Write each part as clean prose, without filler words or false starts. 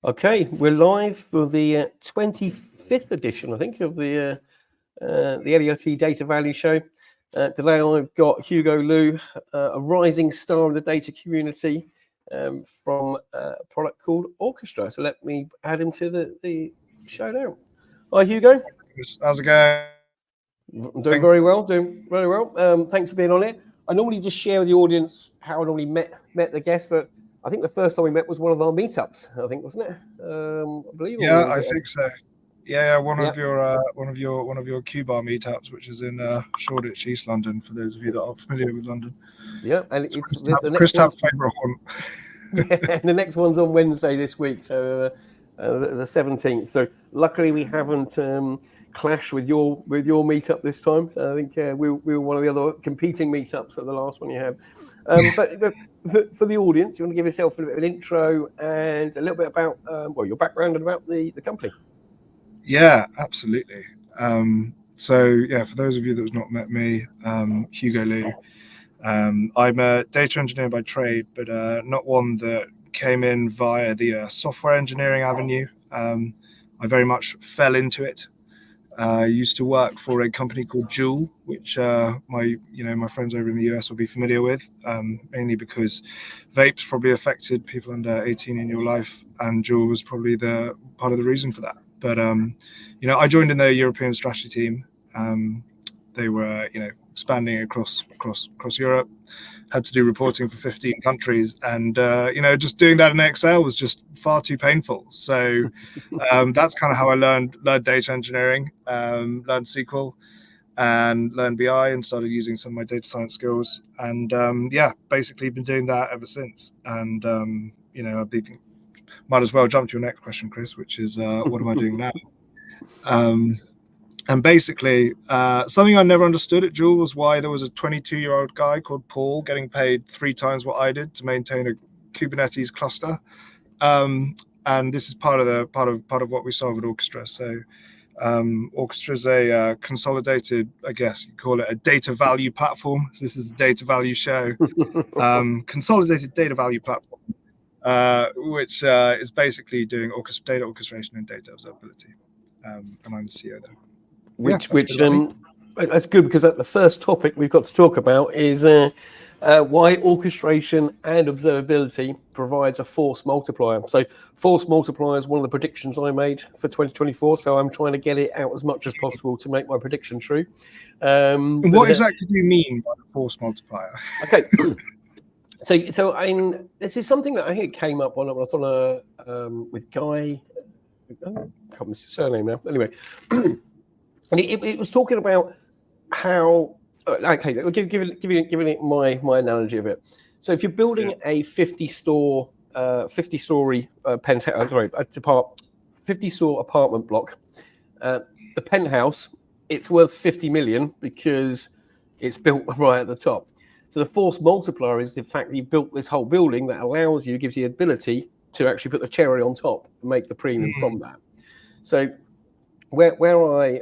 Okay, we're live for the 25th edition, I think, of the LEOT Data Value Show. Today I've got Hugo Liu, a rising star of the data community, from a product called Orchestra. So let me add him to the show now. Hi, Hugo. How's it going? I'm doing very well, thanks for being on it. I normally just share with the audience how I normally met the guests, but I think the first time we met was one of our meetups, I think, wasn't it? I believe. Yeah, I think so. Yeah, one of your Q-Bar meetups, which is in Shoreditch, East London, for those of you that are familiar with London. Yeah, and it's the next one's favourite one. Yeah, the next one's on Wednesday this week, so the 17th. So luckily we haven't clashed with your meetup this time. So I think we were one of the other competing meetups at the last one you had. But for the audience, you want to give yourself a bit of an intro and a little bit about your background and about the company. Yeah, absolutely. So yeah, for those of you that have not met me, Hugo Liu. I'm a data engineer by trade, but not one that came in via the software engineering avenue. I very much fell into it. I used to work for a company called Joule, which my friends over in the US will be familiar with, mainly because vapes probably affected people under 18 in your life, and Joule was probably the part of the reason for that. But I joined in the European strategy team. They were expanding across Europe, had to do reporting for 15 countries, and just doing that in Excel was just far too painful. So that's kind of how I learned data engineering, learned SQL, and learned BI, and started using some of my data science skills. And basically been doing that ever since. And I think might as well jump to your next question, Chris, which is what am I doing now? And basically, something I never understood at Joule was why there was a 22-year-old guy called Paul getting paid 3 times what I did to maintain a Kubernetes cluster. And this is part of what we solve at Orchestra. So Orchestra is a consolidated, I guess you call it a data value platform. So this is a data value show, consolidated data value platform, which is basically doing data orchestration and data observability. And I'm the CEO there. That's good, because the first topic we've got to talk about is why orchestration and observability provides a force multiplier. So force multiplier is one of the predictions I made for 2024. So I'm trying to get it out as much as possible to make my prediction true. And what exactly do you mean by the force multiplier? Okay. So this is something that I think came up when I was on with Guy. I can't miss his surname now. Anyway. And it was talking about how, okay, I'll giving it my analogy of it. So if you're building a 50-story penthouse, 50-story apartment block, the penthouse, it's worth 50 million because it's built right at the top. So the force multiplier is the fact that you built this whole building that gives you the ability to actually put the cherry on top and make the premium from that. So how I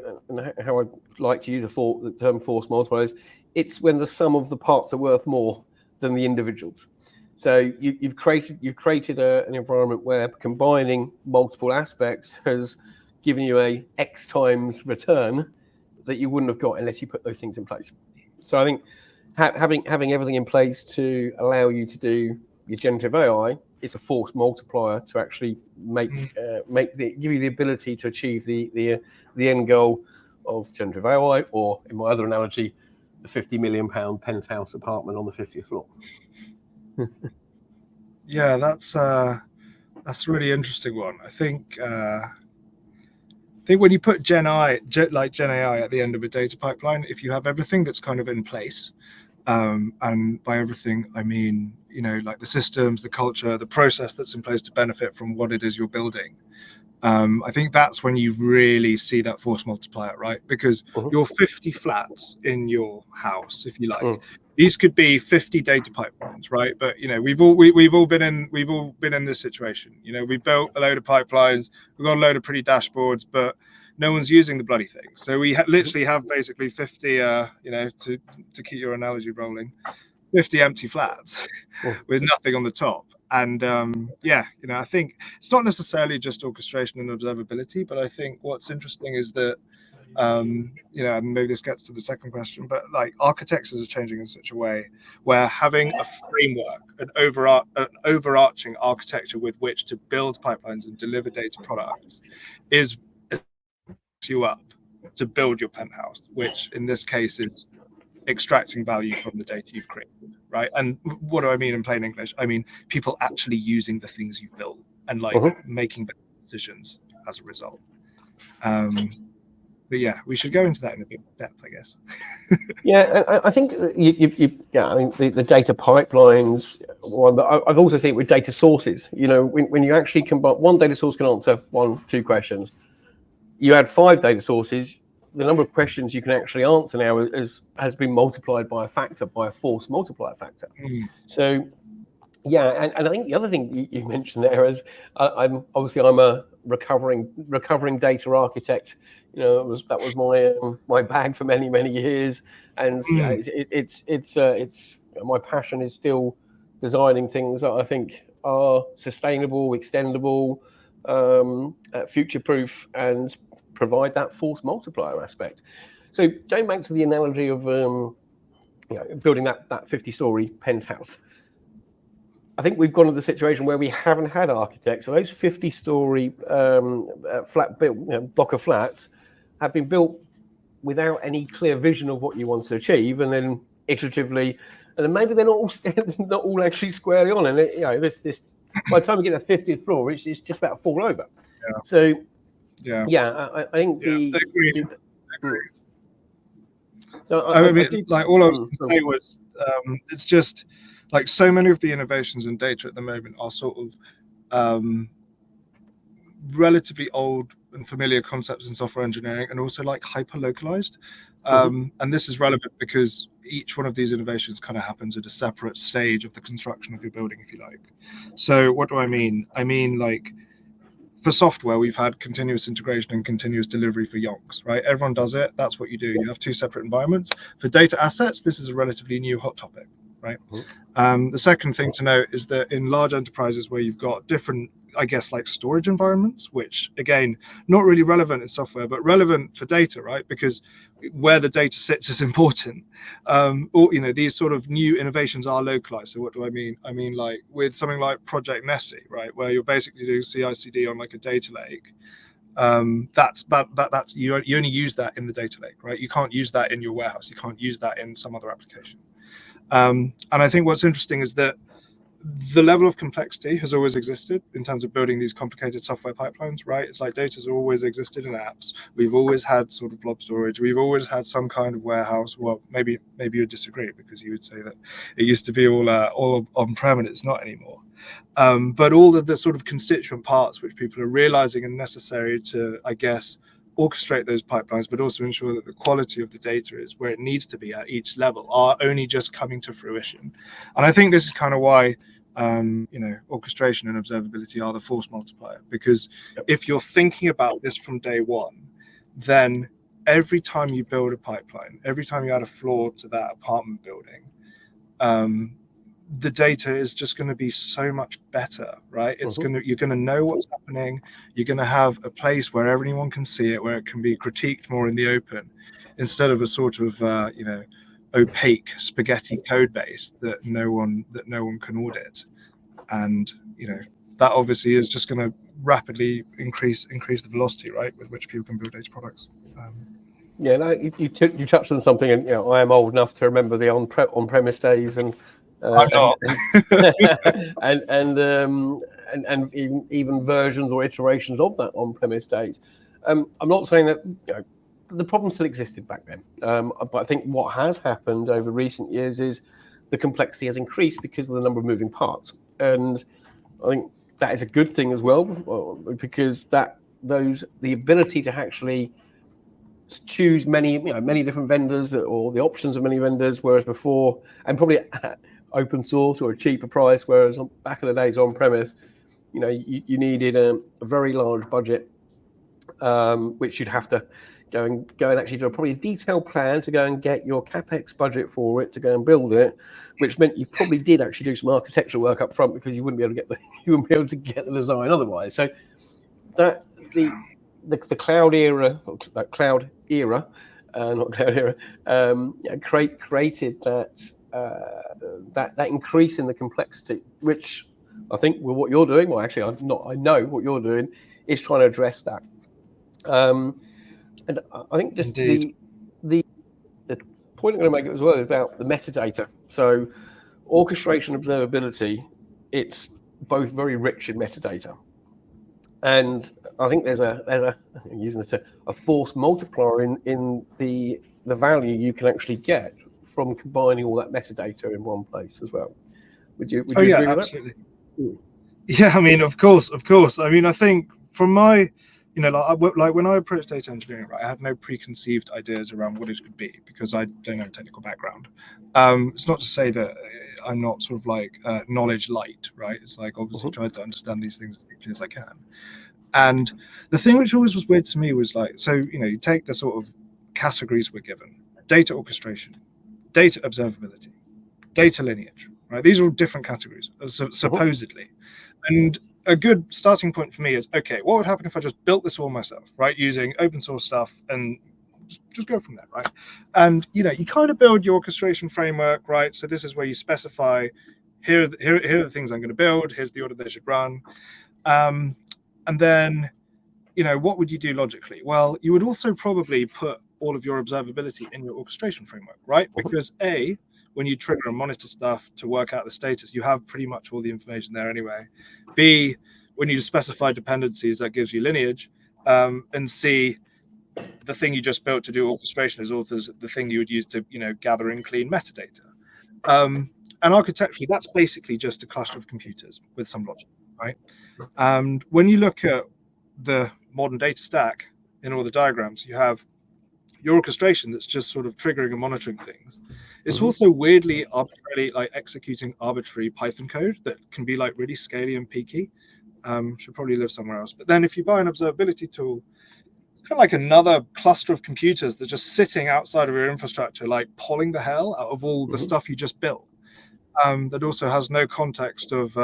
like to use the term force multiplier is, it's when the sum of the parts are worth more than the individuals. So you've created an environment where combining multiple aspects has given you a X times return that you wouldn't have got unless you put those things in place. So I think having everything in place to allow you to do your generative AI is a force multiplier to actually give you the ability to achieve the end goal of generative AI, or in my other analogy, the £50 million penthouse apartment on the 50th floor. Yeah, that's a really interesting one. I think when you put Gen AI at the end of a data pipeline, if you have everything that's kind of in place, and by everything I mean like the systems, the culture, the process that's in place to benefit from what it is you're building, I think that's when you really see that force multiplier, right? Because your 50 flats in your house, if you like, these could be 50 data pipelines, right? But we've all been in this situation. We built a load of pipelines, we've got a load of pretty dashboards, but no one's using the bloody thing. So we literally have basically 50, to keep your analogy rolling, 50 empty flats with nothing on the top. And I think it's not necessarily just orchestration and observability, but I think what's interesting is that, and maybe this gets to the second question, but like architectures are changing in such a way where having a framework, an overarching architecture with which to build pipelines and deliver data products is you up to build your penthouse, which in this case is extracting value from the data you've created, right? And what do I mean in plain English? I mean people actually using the things you've built and making better decisions as a result. But yeah, we should go into that in a bit more depth, I guess. Yeah, I think I mean the data pipelines one, but I've also seen it with data sources. When you actually combine, one data source can answer 1-2 questions. You add 5 data sources, the number of questions you can actually answer now has been multiplied by a force multiplier factor. So yeah, and I think the other thing you mentioned there is I'm a recovering data architect. That was my bag for many years, and it's my passion is still designing things that I think are sustainable, extendable, future-proof, and provide that force multiplier aspect. So going back to the analogy of building that 50-story penthouse, I think we've gone to the situation where we haven't had architects. So those 50-story flat built block of flats have been built without any clear vision of what you want to achieve, and then iteratively, and then maybe they're not all actually squarely on. And this by the time we get to the 50th floor, it's just about to fall over. Yeah. So I think So all I was going to say was it's just like so many of the innovations in data at the moment are sort of relatively old and familiar concepts in software engineering, and also like hyper localized. And this is relevant because each one of these innovations kind of happens at a separate stage of the construction of your building, if you like. So what do I mean? I mean, like, for software, we've had continuous integration and continuous delivery for yonks, right? Everyone does it. That's what you do. You have 2 separate environments. For data assets, this is a relatively new hot topic, right? The second thing to note is that in large enterprises where you've got different, I guess, like storage environments, which again, not really relevant in software, but relevant for data, right? Because where the data sits is important. These sort of new innovations are localized. So what do I mean? I mean, like with something like Project Nessie, right, where you're basically doing CI/CD on like a data lake. That's you only use that in the data lake, right? You can't use that in your warehouse. You can't use that in some other application. And I think what's interesting is that the level of complexity has always existed in terms of building these complicated software pipelines, right? It's like data's always existed in apps. We've always had sort of blob storage. We've always had some kind of warehouse. Well, maybe you would disagree, because you would say that it used to be all on-prem, and it's not anymore. But all of the sort of constituent parts which people are realizing are necessary to, I guess, orchestrate those pipelines, but also ensure that the quality of the data is where it needs to be at each level, are only just coming to fruition. And I think this is kind of why orchestration and observability are the force multiplier, because if you're thinking about this from day one, then every time you build a pipeline, every time you add a floor to that apartment building, the data is just going to be so much better, right? You're going to know what's happening. You're going to have a place where everyone can see it, where it can be critiqued more in the open, instead of a sort of opaque spaghetti code base that no one can audit. And that obviously is just going to rapidly increase the velocity, right, with which people can build data products. You touched on something, and I am old enough to remember the on-premise days, and I'm not. and even versions or iterations of that on-premise days. I'm not saying that the problem still existed back then, but I think what has happened over recent years is the complexity has increased because of the number of moving parts, and I think that is a good thing as well, because the ability to actually choose many different vendors, or the options of many vendors, whereas before, and probably open source or a cheaper price, whereas back in the days on premise, you needed a very large budget which you'd have to go and actually do probably a detailed plan to go and get your capex budget for it to go and build it, which meant you probably did actually do some architectural work up front because you wouldn't be able to get the design otherwise. So that the cloud era, not cloud era, created that increase in the complexity, which I think with what you're doing, well, actually, I know what you're doing is trying to address that. And I think just the point I'm going to make as well is about the metadata. So orchestration observability, it's both very rich in metadata. And I think there's I'm using a force multiplier in the value you can actually get from combining all that metadata in one place as well. Would you agree with absolutely. That? Yeah, I mean, of course. I mean, I think from my, like when I approached data engineering, right, I had no preconceived ideas around what it could be because I don't have a technical background. It's not to say that I'm not sort of like knowledge light, right? It's like obviously try to understand these things as deeply as I can. And the thing which always was weird to me was like, so, you take the sort of categories we're given: data orchestration, data observability, data lineage, right? These are all different categories, supposedly. And a good starting point for me is, okay, what would happen if I just built this all myself, right? Using open source stuff and just go from there, right? And, you kind of build your orchestration framework, right? So this is where you specify, here are the things I'm going to build. Here's the order they should run. And then, what would you do logically? Well, you would also probably put all of your observability in your orchestration framework, right? Because when you trigger and monitor stuff to work out the status, you have pretty much all the information there anyway. B, when you specify dependencies, that gives you lineage. And C, the thing you just built to do orchestration is also the thing you would use to, gather in clean metadata. And architecturally, that's basically just a cluster of computers with some logic, right? And when you look at the modern data stack in all the diagrams, you have your orchestration that's just sort of triggering and monitoring things. It's also weirdly arbitrarily like executing arbitrary Python code that can be like really scaly and peaky. Should probably live somewhere else. But then if you buy an observability tool, it's kind of like another cluster of computers that's just sitting outside of your infrastructure, like pulling the hell out of all the stuff you just built. That also has no context of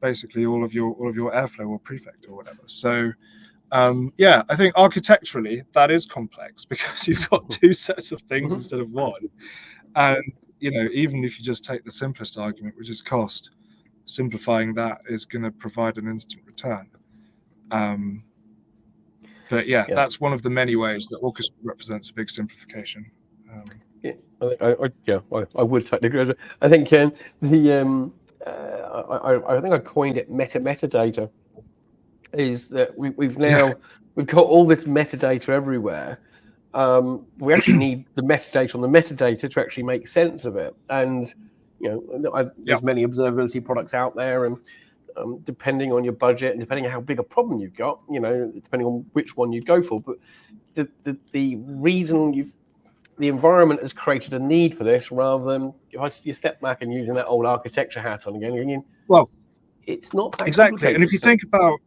basically all of your Airflow or Prefect or whatever. So I think architecturally that is complex because you've got two sets of things instead of one. And even if you just take the simplest argument, which is cost, simplifying that is going to provide an instant return. But that's one of the many ways that Orchestra represents a big simplification. I would technically agree. I think I think I coined it metadata. Is that we've got all this metadata everywhere. We actually need the metadata on the metadata to actually make sense of it. And there's many observability products out there, and depending on your budget and depending on how big a problem you've got, depending on which one you'd go for. But the reason the environment has created a need for this, rather than you step back and using that old architecture hat on again. Well, it's not that exactly. And if you think about,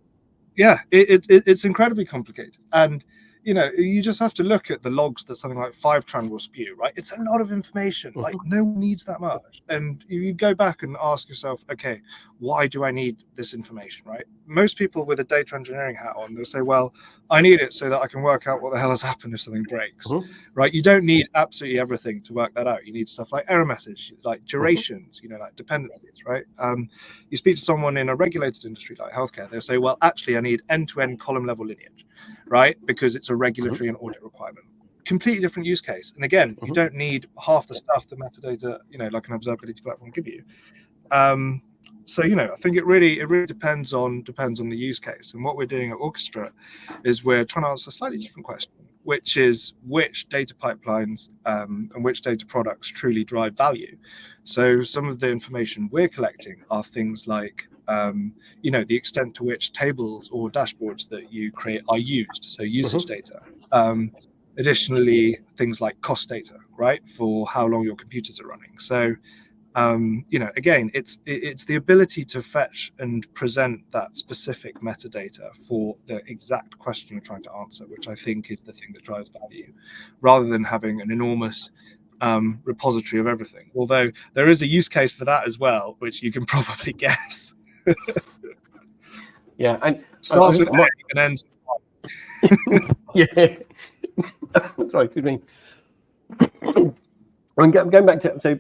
it's incredibly complicated. And you just have to look at the logs that something like Fivetran will spew, right? It's a lot of information. Like no one needs that much. And you go back and ask yourself, okay, why do I need this information, right? Most people with a data engineering hat on, they'll say, well, I need it so that I can work out what the hell has happened if something breaks, right? You don't need absolutely everything to work that out. You need stuff like error message, like durations, like dependencies, right? You speak to someone in a regulated industry like healthcare, they'll say, well, actually, I need end-to-end column level lineage, right? Because it's a regulatory and audit requirement. Completely different use case. And again, you don't need half the stuff the metadata, like an observability platform give you. So I think it really depends on the use case. And what we're doing at Orchestra is we're trying to answer a slightly different question, which is which data pipelines and which data products truly drive value. So some of the information we're collecting are things like the extent to which tables or dashboards that you create are used, so usage data. Additionally, things like cost data, right, for how long your computers are running. So Again, it's the ability to fetch and present that specific metadata for the exact question you're trying to answer, which I think is the thing that drives value, rather than having an enormous repository of everything. Although there is a use case for that as well, which you can probably guess. Yeah, and starts with A and ends with yeah. Sorry, excuse me. I'm going back to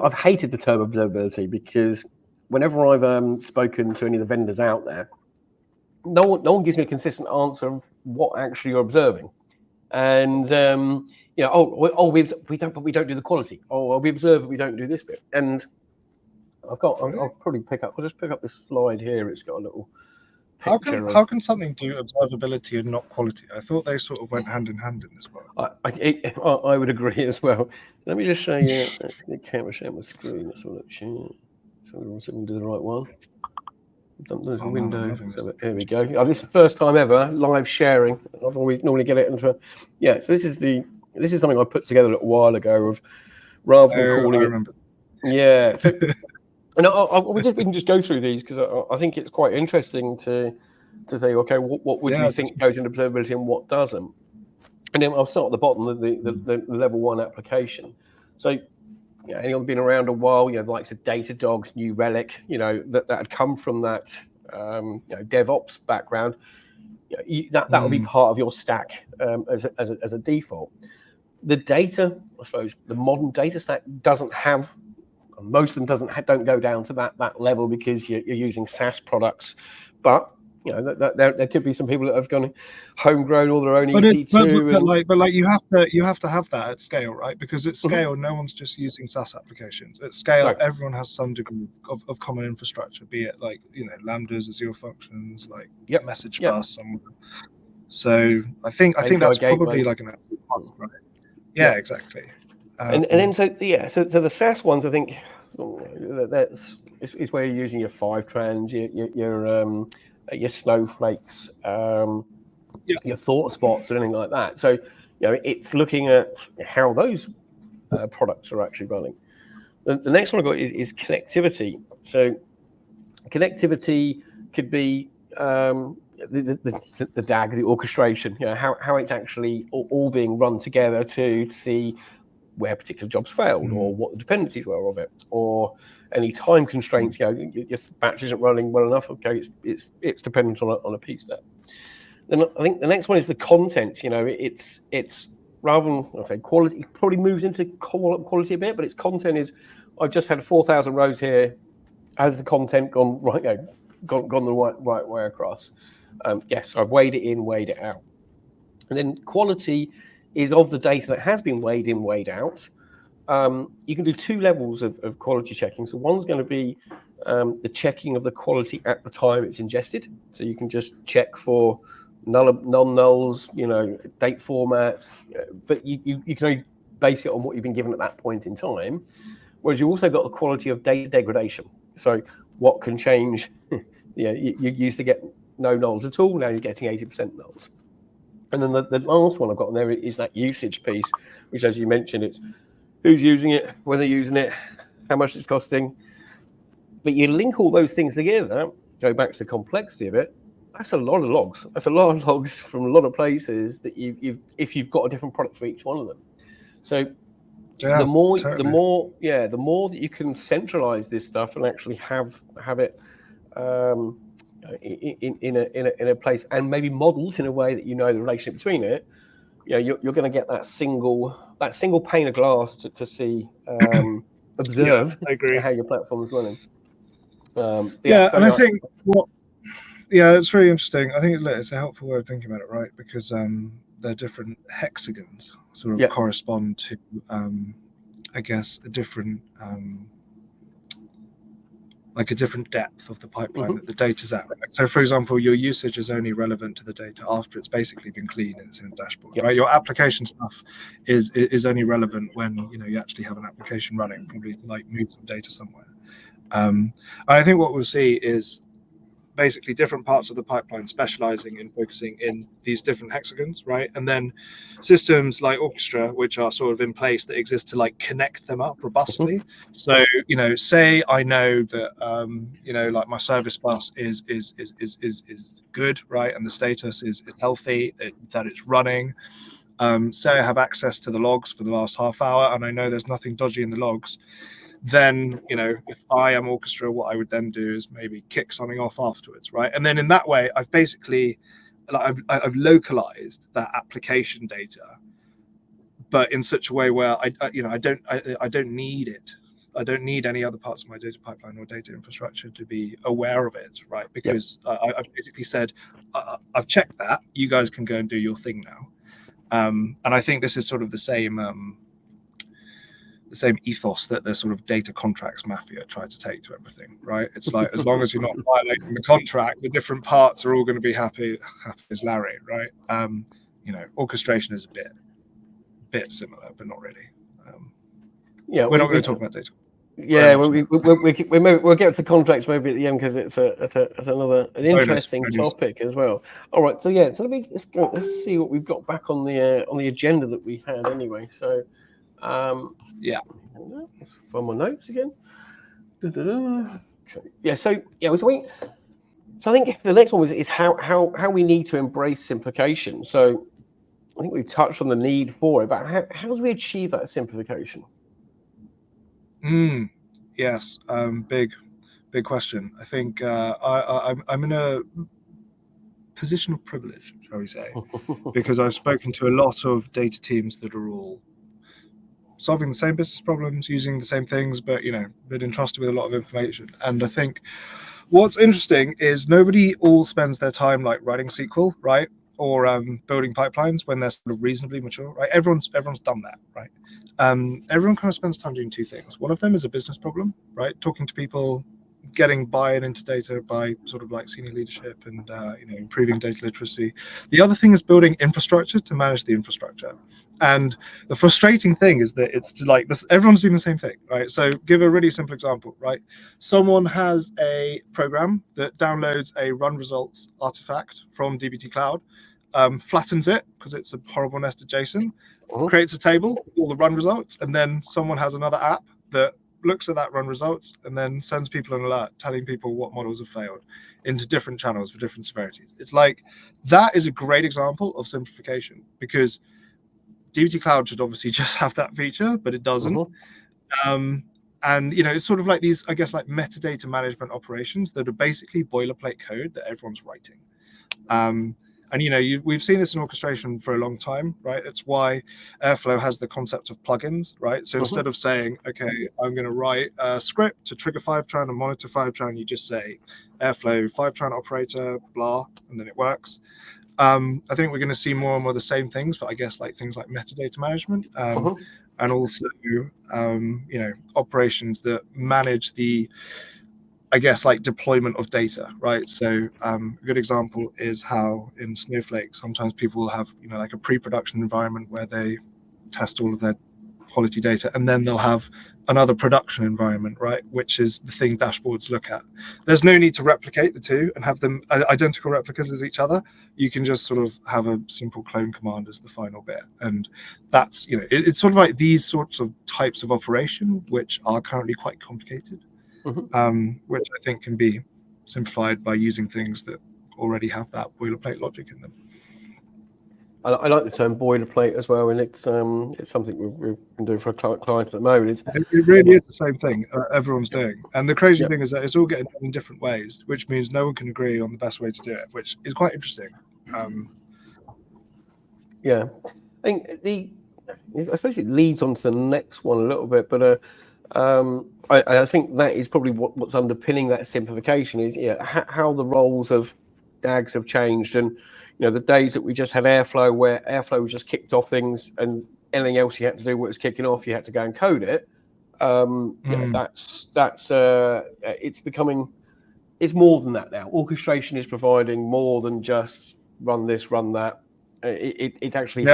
I've hated the term observability because whenever I've spoken to any of the vendors out there, no one gives me a consistent answer of what actually you're observing, and we don't do the quality. Oh, we observe it, we don't do this bit. And I'll probably I'll just pick up this slide here. It's got a little picture. How can something do observability and not quality? I thought they sort of went hand in hand in this world. I would agree as well. Let me just show you. The camera share my screen. That's all. So we'll do the right one. Dump those windows. So here we go. This is the first time ever live sharing. I've always normally get it into. Yeah. So this is something I put together a little while ago of rather than calling it. Yeah. So, and we can just go through these because I think it's quite interesting to say, okay, what would we think goes into observability and what doesn't? And then I'll start at the bottom, the level 1 application. So, anyone been around a while, the likes of Datadog, New Relic, that had come from that DevOps background. That would be part of your stack as a default. The data, I suppose, the modern data stack doesn't have. Most of them don't go down to that level because you're using SaaS products, but there could be some people that have gone homegrown all their own EC2. But you have to have that at scale, right? Because at scale, no one's just using SaaS applications. At scale, everyone has some degree of common infrastructure, be it Lambdas, Azure functions, message bus somewhere. So I think that's probably like an absolute one, right? Yeah, exactly. And then so the SaaS ones, I think that's where you're using your Fivetrans, your Snowflakes, your ThoughtSpots, and anything like that. So it's looking at how those products are actually running. The next one I got is connectivity. So connectivity could be the DAG, the orchestration. How it's actually all being run together to see where particular jobs failed, or what the dependencies were of it, or any time constraints. Your batch isn't running well enough. Okay, it's dependent on a piece there. Then I think the next one is the content. It's rather than say quality, it probably moves into quality a bit, but its content is. I've just had 4,000 rows here. Has the content gone right? Gone the right way across? Yes, I've weighed it in, weighed it out, and then quality is of the data that has been weighed in, weighed out. You can do 2 levels of quality checking. So one's going to be the checking of the quality at the time it's ingested. So you can just check for non-nulls, date formats, but you can only base it on what you've been given at that point in time. Whereas you also got the quality of data degradation. So what can change? You used to get no nulls at all. Now you're getting 80% nulls. And then the last one I've got on there is that usage piece, which, as you mentioned, it's who's using it, when they're using it, how much it's costing. But you link all those things together, go back to the complexity of it. That's a lot of logs. That's a lot of logs from a lot of places that if you've got a different product for each one of them. So the more that you can centralize this stuff and actually have it. In a place and maybe modeled in a way that the relationship between it, you're going to get that single pane of glass to see, observe how your platform is running. I think it's very interesting. I think it's a helpful way of thinking about it, right? Because they're different hexagons sort of correspond to, I guess, a different a different depth of the pipeline that the data's at. So, for example, your usage is only relevant to the data after it's basically been cleaned and it's in a dashboard, right? Your application stuff is only relevant when you actually have an application running, probably move some data somewhere. I think what we'll see is basically different parts of the pipeline specializing in focusing in these different hexagons, right? And then systems like Orchestra, which are sort of in place that exist to like connect them up robustly. So, say I know that, like my service bus is good, right? And the status is healthy, that it's running. Say I have access to the logs for the last half hour and I know there's nothing dodgy in the logs, then if I am Orchestra, what I would then do is maybe kick something off afterwards, right? And then in that way I've basically I've localized that application data, but in such a way where I don't need it. I don't need any other parts of my data pipeline or data infrastructure to be aware of it, right? Because I've basically said, I've checked that, you guys can go and do your thing now. And I think this is sort of the same ethos that the sort of data contracts mafia try to take to everything, right? It's like, as long as you're not violating the contract, the different parts are all going to be happy as Larry, right? Orchestration is a bit similar, but not really. We're not going to talk about data. Yeah, we'll get to contracts maybe at the end because it's an interesting topic as well. All right, so let's see what we've got back on the agenda that we had anyway. So, let's find my notes again. Yeah, so I think the next one is how we need to embrace simplification. So, I think we've touched on the need for it, but how do we achieve that simplification? Yes, big question. I think I'm in a position of privilege, shall we say, because I've spoken to a lot of data teams that are all solving the same business problems, using the same things, but been entrusted with a lot of information. And I think what's interesting is nobody all spends their time like writing SQL, right? Or building pipelines when they're sort of reasonably mature, right? Everyone's done that, right? Everyone kind of spends time doing two things. One of them is a business problem, right? Talking to people, getting buy-in into data by sort of like senior leadership and improving data literacy. The other thing is building infrastructure to manage the infrastructure. And the frustrating thing is that it's like this, everyone's doing the same thing, right? So give a really simple example, right? Someone has a program that downloads a run results artifact from dbt Cloud, flattens it because it's a horrible nested JSON, creates a table with all the run results, and then someone has another app that looks at that run results and then sends people an alert telling people what models have failed into different channels for different severities. It's like, that is a great example of simplification, because dbt Cloud should obviously just have that feature, but it doesn't. And it's sort of like these, I guess, like metadata management operations that are basically boilerplate code that everyone's writing. And we've seen this in orchestration for a long time, right? It's why Airflow has the concept of plugins, right? So instead of saying, okay, I'm going to write a script to trigger Fivetran and monitor Fivetran, you just say Airflow Fivetran operator, blah, and then it works. I think we're going to see more and more the same things for, I guess, like things like metadata management, and also operations that manage the, I guess, like deployment of data, right? So a good example is how in Snowflake, sometimes people will have, like a pre-production environment where they test all of their quality data, and then they'll have another production environment, right? Which is the thing dashboards look at. There's no need to replicate the two and have them identical replicas as each other. You can just sort of have a simple clone command as the final bit. And that's, it's sort of like these sorts of types of operation, which are currently quite complicated. Which I think can be simplified by using things that already have that boilerplate logic in them. I like the term boilerplate as well, and it's something we've been doing for a client at the moment. It really is the same thing everyone's doing. And the crazy thing is that it's all getting done in different ways, which means no one can agree on the best way to do it, which is quite interesting. I think I suppose it leads on to the next one a little bit, but I think that is probably what's underpinning that simplification is how the roles of DAGs have changed. And the days that we just had Airflow, where Airflow just kicked off things and anything else you had to do what was kicking off, you had to go and code it. It's more than that now. Orchestration is providing more than just run this, run that. It's actually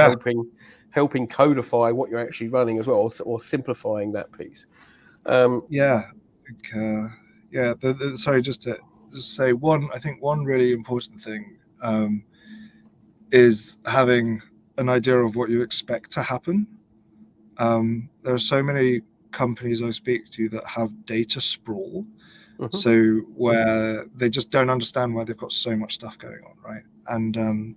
helping codify what you're actually running as well, or simplifying that piece. Sorry, just to say I think one really important thing is having an idea of what you expect to happen. There are so many companies I speak to that have data sprawl, so where they just don't understand why they've got so much stuff going on, right? And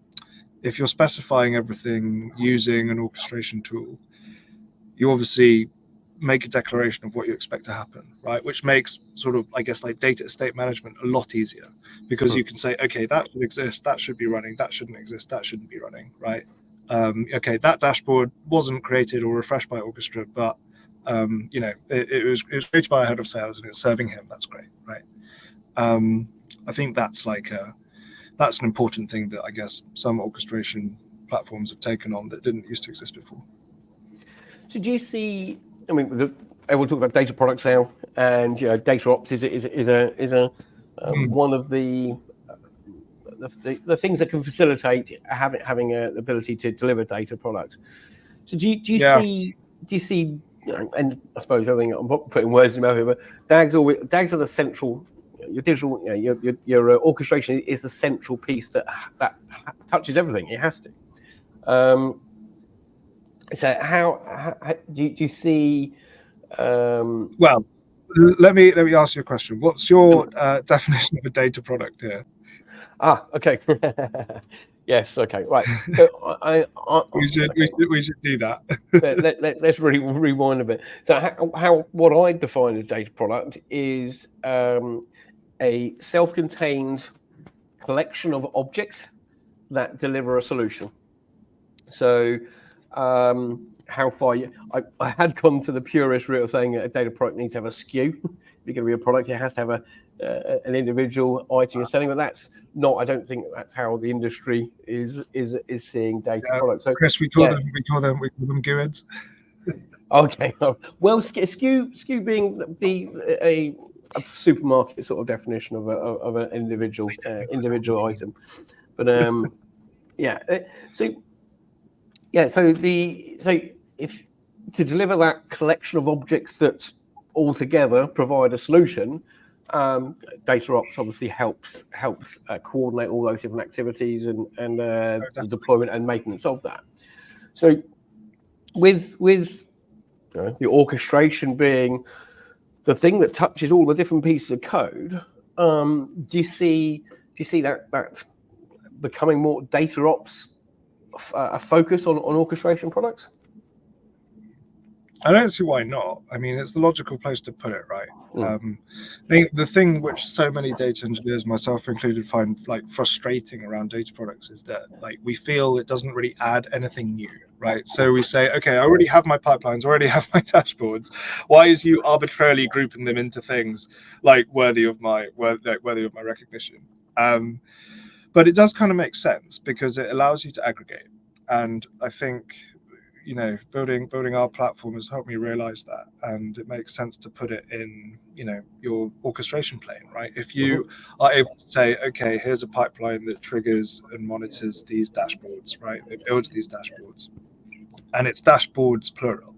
if you're specifying everything using an orchestration tool, you obviously make a declaration of what you expect to happen, right? Which makes sort of, I guess, like data estate management a lot easier, because you can say, okay, that should exist, that should be running, that shouldn't exist, that shouldn't be running, right? Okay, that dashboard wasn't created or refreshed by Orchestra, but it was created by a head of sales and it's serving him. That's great, right? I think that's an important thing that I guess some orchestration platforms have taken on that didn't used to exist before. So do you see? I mean, we'll talk about data products now, and data ops is one of the things that can facilitate having the ability to deliver data products. So do you see? And I suppose I think I'm not putting words in my mouth here, but DAGs are the central. Your digital, your orchestration is the central piece that touches everything. It has to. So how do you see? Well, let me ask you a question. What's your definition of a data product here? Okay. Yes. Okay. Right. So we should do that. let's really rewind a bit. So what I define a data product is a self-contained collection of objects that deliver a solution. So how far I had gone to the purist route of saying a data product needs to have a SKU. If you're going to be a product, it has to have an individual item you're selling, but that's not. I don't think that's how the industry is seeing data products. So Chris, we call them GUIDs. Okay. Well, SKU being a supermarket sort of definition of an individual item, but So if to deliver that collection of objects that all together provide a solution, data ops obviously helps coordinate all those different activities and the deployment and maintenance of that. So with the orchestration being the thing that touches all the different pieces of code, do you see that becoming more data ops a focus on orchestration products? I don't see why not. I mean, it's the logical place to put it, right? I think the thing which so many data engineers, myself included, find frustrating around data products is that we feel it doesn't really add anything new, right? So we say, okay, I already have my pipelines, already have my dashboards. Why is you arbitrarily grouping them into things worthy of my recognition? But it does kind of make sense because it allows you to aggregate, and I think building our platform has helped me realize that, and it makes sense to put it in your orchestration plane, right? If you are able to say, okay, here's a pipeline that triggers and monitors these dashboards, right? It builds these dashboards, and it's dashboards plural,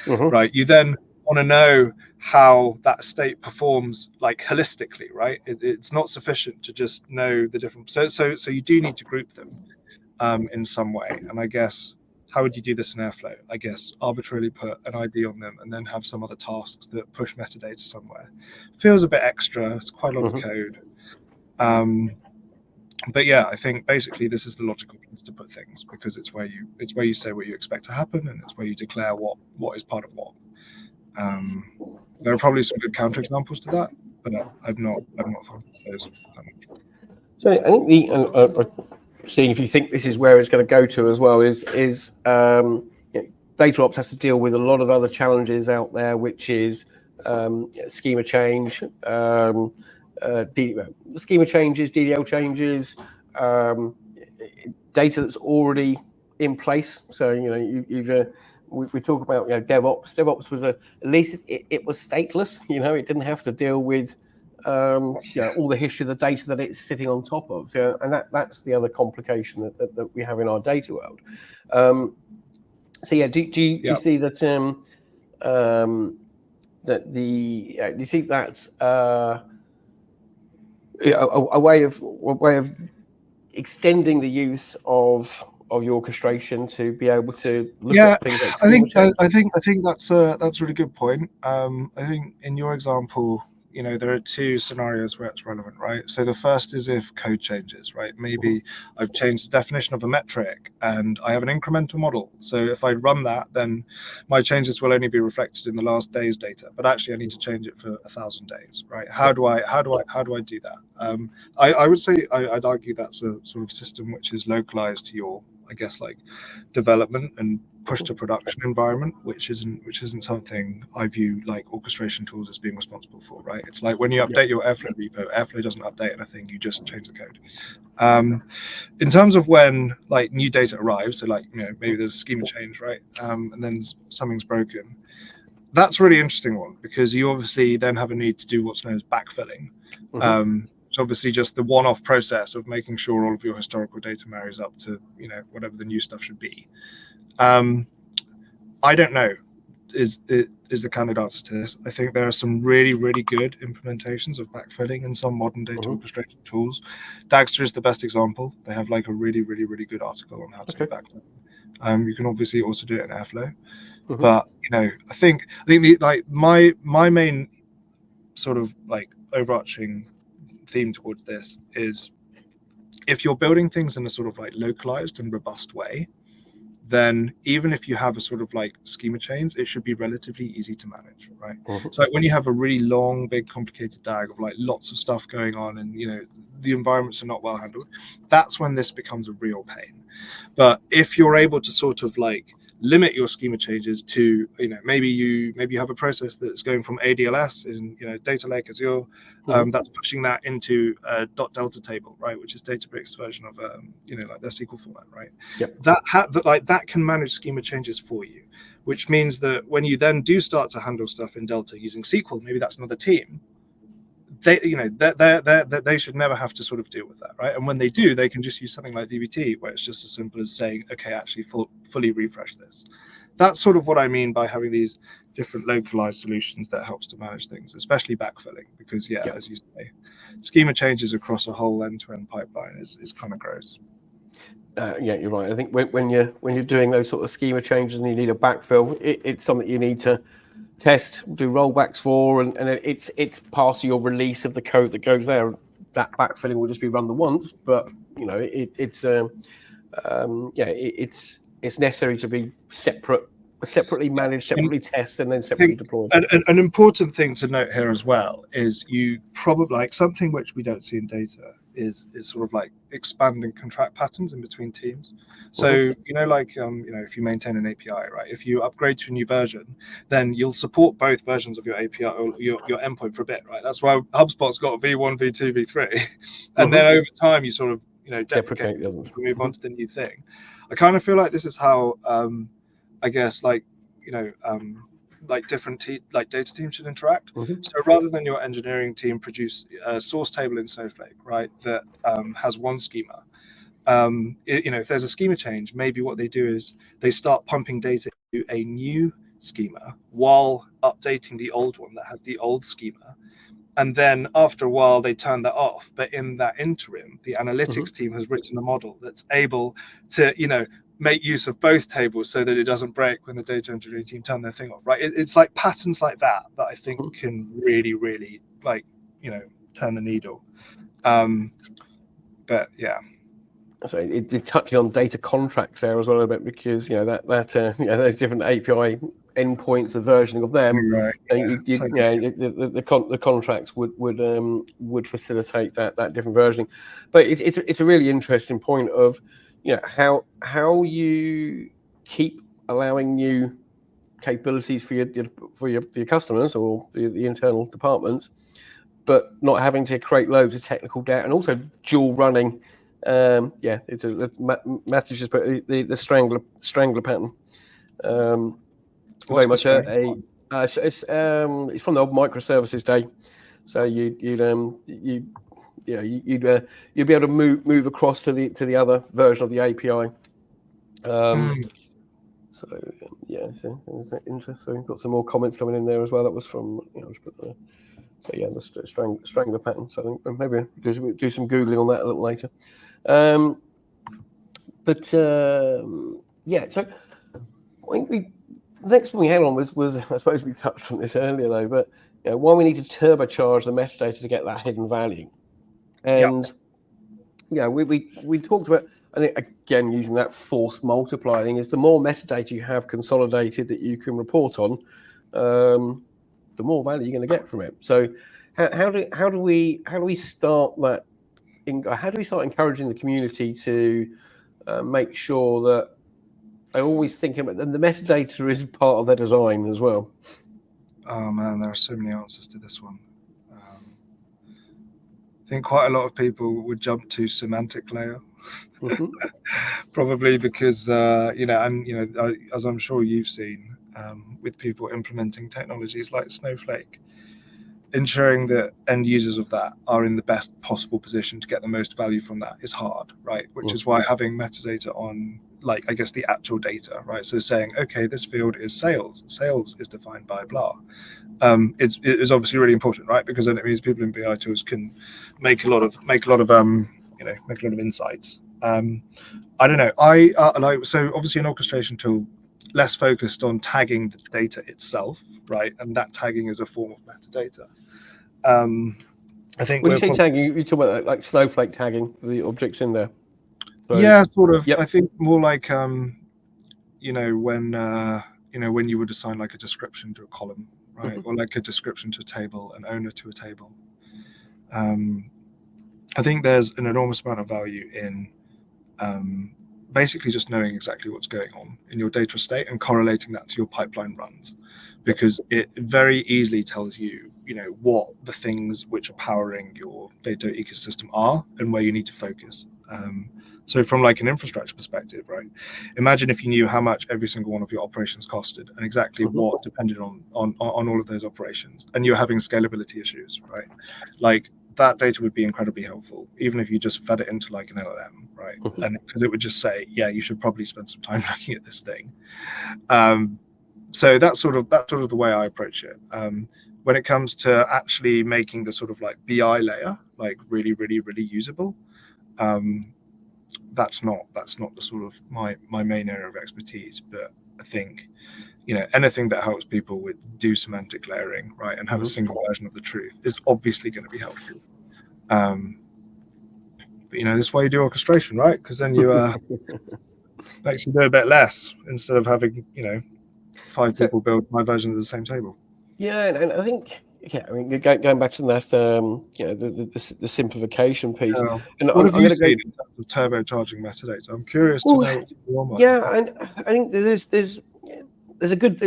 right? You then want to know how that state performs holistically, right? It's not sufficient to just know the different. So you do need to group them in some way, and I guess. How would you do this in Airflow? I guess arbitrarily put an ID on them and then have some other tasks that push metadata somewhere. Feels a bit extra. It's quite a lot of code. But yeah, I think basically this is the logical place to put things because it's where you say what you expect to happen, and it's where you declare what is part of what. There are probably some good counterexamples to that, but I've not found those. So I think the seeing if you think this is where it's going to go to as well is data ops has to deal with a lot of other challenges out there, which is schema change, schema changes, DDL changes, data that's already in place. So we talk about DevOps. DevOps was at least it was stateless. It didn't have to deal with all the history of the data that it's sitting on top of, and that's the other complication that we have in our data world. Do you see that do you see that a way of extending the use of your orchestration to be able to look at things like schema change. I think that's a really good point. I think in your example, there are two scenarios where it's relevant, right? So the first is if code changes, right? Maybe I've changed the definition of a metric and I have an incremental model. So if I run that, then my changes will only be reflected in the last day's data, but actually I need to change it for 1,000 days, right? How do I do that? I would say I'd argue that's a sort of system which is localized to your, I guess, like development and push to production environment, which isn't something I view like orchestration tools as being responsible for, right? It's like when you update your Airflow repo, Airflow doesn't update anything, you just change the code. In terms of when like new data arrives, so like maybe there's a schema change, right? And then something's broken. That's a really interesting one because you obviously then have a need to do what's known as backfilling. It's obviously just the one-off process of making sure all of your historical data marries up to whatever the new stuff should be. I don't know is the candid answer to this. I think there are some really, really good implementations of backfilling in some modern data orchestration tools. Dagster is the best example. They have like a really, really, really good article on how to do backfilling. You can obviously also do it in Airflow, but I think my main sort of like overarching theme towards this is if you're building things in a sort of like localized and robust way, then even if you have a sort of like schema change, it should be relatively easy to manage, right? So like when you have a really long, big, complicated DAG of like lots of stuff going on and the environments are not well handled, that's when this becomes a real pain. But if you're able to sort of like limit your schema changes to maybe you have a process that's going from ADLS in data lake Azure, that's pushing that into a .delta table, right, which is Databricks version of like their SQL format, right? That can manage schema changes for you, which means that when you then do start to handle stuff in Delta using SQL, maybe that's another team, they should never have to sort of deal with that, right? And when they do, they can just use something like DBT, where it's just as simple as saying, okay, actually fully refresh this. That's sort of what I mean by having these different localized solutions that helps to manage things, especially backfilling, because as you say, schema changes across a whole end-to-end pipeline is kind of gross. You're right. I think when you're doing those sort of schema changes and you need a backfill, it's something you need to test, do rollbacks for, and then it's part of your release of the code that goes there. That backfilling will just be run the once, but it's necessary to be separately managed, separately tested, and then separately deployed. An important thing to note here as well is you probably like something which we don't see in data is sort of like expanding contract patterns in between teams. So if you maintain an API, right, if you upgrade to a new version, then you'll support both versions of your API or your endpoint for a bit, right? That's why HubSpot's got V1, V2, V3, and then over time you sort of deprecate the others, move on to the new thing. I kind of feel like this is how I guess like different data teams should interact. So rather than your engineering team produce a source table in Snowflake, right, that has one schema, if there's a schema change, maybe what they do is they start pumping data into a new schema while updating the old one that has the old schema. And then after a while, they turn that off. But in that interim, the analytics team has written a model that's able to, make use of both tables so that it doesn't break when the data engineering team turn their thing off, right? It's like patterns like that I think can really, really turn the needle. But yeah. So it touching on data contracts there as well a bit, because those different API endpoints, the versioning of them, right, the contracts would facilitate that different versioning. But it's a really interesting point of how you keep allowing new capabilities for your customers or the internal departments, but not having to create loads of technical debt, and also dual running. Matthew's just put the strangler pattern. Very much it's from the old microservices day. So you'd be able to move across to the other version of the API. So yeah, so it's interesting. Got some more comments coming in there as well. That was from so yeah, the strangler pattern. So I think maybe do some googling on that a little later. Yeah, so I think the next one we had on was I suppose we touched on this earlier though, but why we need to turbocharge the metadata to get that hidden value, and we talked about. I think again using that force multiplier thing is the more metadata you have consolidated that you can report on, the more value you're going to get from it. So how do we start that? How do we start encouraging the community to make sure that they're always thinking about the metadata is part of their design as well? Oh man, there are so many answers to this one. I think quite a lot of people would jump to semantic layer, probably because as I'm sure you've seen with people implementing technologies like Snowflake, ensuring that end users of that are in the best possible position to get the most value from that is hard, right? Which is why having metadata on, like, I guess the actual data, right? So saying, okay, this field is sales is defined by blah. Is obviously really important, right? Because then it means people in BI tools can make a lot of insights. I don't know. So obviously an orchestration tool less focused on tagging the data itself, right? And that tagging is a form of metadata. I think when you say tagging, you talk about like Snowflake tagging the objects in there. So, yeah, sort of. Yep. I think more like when you would assign like a description to a column, right, or like a description to a table, an owner to a table. I think there's an enormous amount of value in basically just knowing exactly what's going on in your data estate and correlating that to your pipeline runs, because it very easily tells you, what the things which are powering your data ecosystem are and where you need to focus. So from like an infrastructure perspective, right? Imagine if you knew how much every single one of your operations costed and exactly what depended on all of those operations, and you're having scalability issues, right? Like that data would be incredibly helpful, even if you just fed it into like an LLM, right? And because it would just say, yeah, you should probably spend some time looking at this thing. So that's sort of the way I approach it. When it comes to actually making the sort of like BI layer like really, really, really usable, that's not the sort of my main area of expertise. But I think anything that helps people do semantic layering, right, and have a single version of the truth is obviously going to be helpful. But this is why you do orchestration, right? Because then you makes you do a bit less instead of having 5 people build 5 versions of the same table. Yeah, and I think going back to that the simplification piece. And what have you seen in terms of turbocharging metadata? I'm curious to know what's your mind. Yeah, and I think there's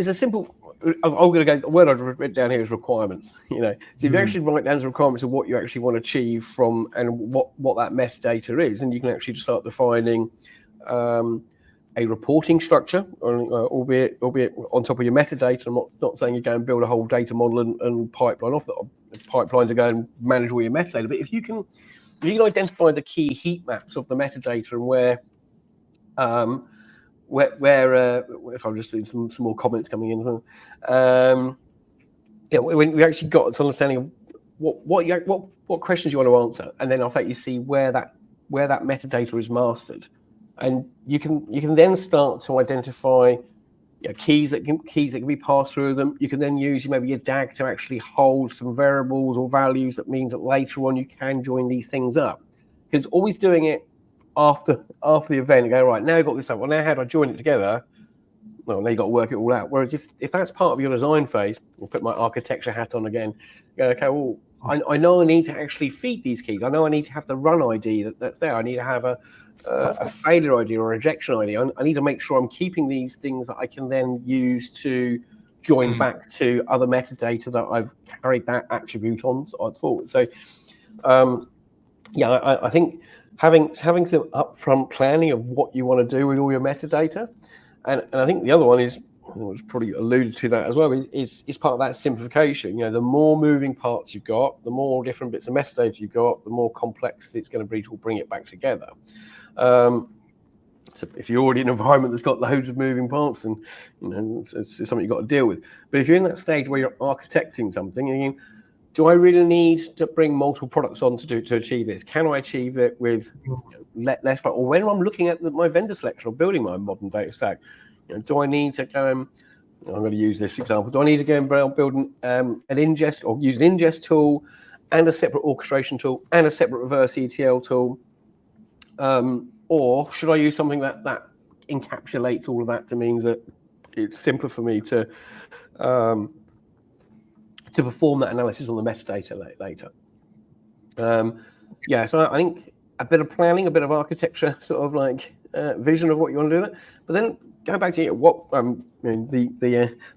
a simple. I'm going to go. The word I've written down here is requirements. So if you actually write down the requirements of what you actually want to achieve from and what that metadata is, and you can actually start defining a reporting structure, albeit on top of your metadata. I'm not saying you go and build a whole data model and pipeline off the pipeline to go and manage all your metadata. But if you can identify the key heat maps of the metadata and where if I'm just doing some more comments coming in, when we actually got an understanding of what questions you want to answer, and then I'll let you see where that metadata is mastered, and you can then start to identify keys that can be passed through them. You can then use maybe your DAG to actually hold some variables or values. That means that later on you can join these things up, because always doing it after the event and go, right, now I've got this up, well, now how do I join it together? Well, now you've got to work it all out. Whereas if that's part of your design phase, I'll put my architecture hat on again, go, okay, well, I know I need to actually feed these keys. I know I need to have the run ID that's there. I need to have a failure ID or a rejection ID. I need to make sure I'm keeping these things that I can then use to join back to other metadata that I've carried that attribute on forward. So, I think having some upfront planning of what you want to do with all your metadata, and I think the other one is, which probably alluded to that as well, is part of that simplification. The more moving parts you've got, the more different bits of metadata you've got, the more complex it's going to be to bring it back together. So if you're already in an environment that's got loads of moving parts, and it's something you've got to deal with. But if you're in that stage where you're architecting something, and you, do I really need to bring multiple products on to achieve this? Can I achieve it with less? Or when I'm looking at my vendor selection or building my modern data stack, do I need to go and I'm going to use this example. Do I need to go and build an ingest or use an ingest tool and a separate orchestration tool and a separate reverse ETL tool? Or should I use something that encapsulates all of that to means that it's simpler for me to perform that analysis on the metadata later? So I think a bit of planning, a bit of architecture, sort of like vision of what you want to do there. But then going back to what the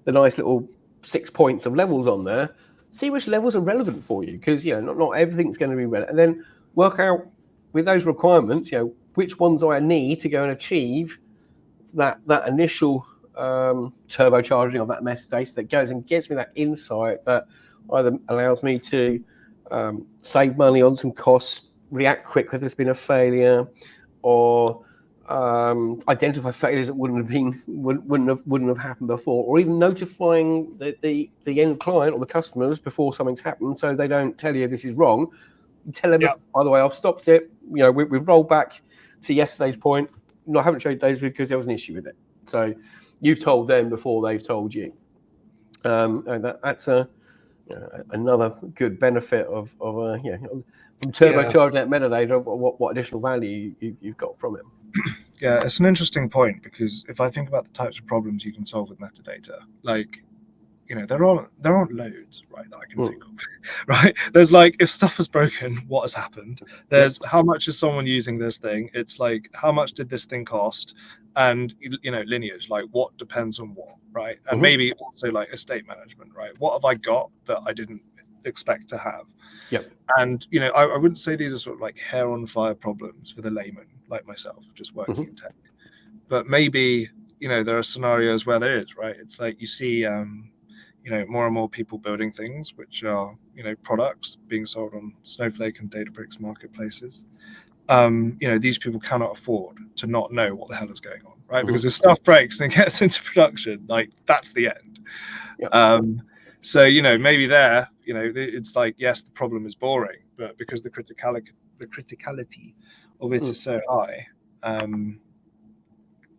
nice little 6 points of levels on there, see which levels are relevant for you, because not everything's going to be relevant, and then work out with those requirements, which ones do I need to go and achieve that initial turbocharging of that metadata that goes and gets me that insight that either allows me to save money on some costs, react quick if there's been a failure, or identify failures that wouldn't have happened before, or even notifying the end client or the customers before something's happened, so they don't tell you this is wrong. You tell them, by the way, I've stopped it. We've rolled back to yesterday's point. I haven't showed days because there was an issue with it. So you've told them before they've told you. And that's another good benefit of from turbocharging that metadata. What additional value you've got from it? Yeah, it's an interesting point, because if I think about the types of problems you can solve with metadata, like, there aren't loads, right, that I can think of, right? There's like, if stuff is broken, what has happened? There's how much is someone using this thing? It's like, how much did this thing cost? And lineage, like what depends on what, right? And maybe also like estate management, right? What have I got that I didn't expect to have? Yep. And I wouldn't say these are sort of like hair on fire problems for the layman like myself, just working in tech. But maybe there are scenarios where there is, right? It's like you see more and more people building things which are products being sold on Snowflake and Databricks marketplaces. These people cannot afford to not know what the hell is going on, right? Because if stuff breaks and it gets into production, like that's the end. So maybe there it's like, yes, the problem is boring, but because the criticality of it is so high,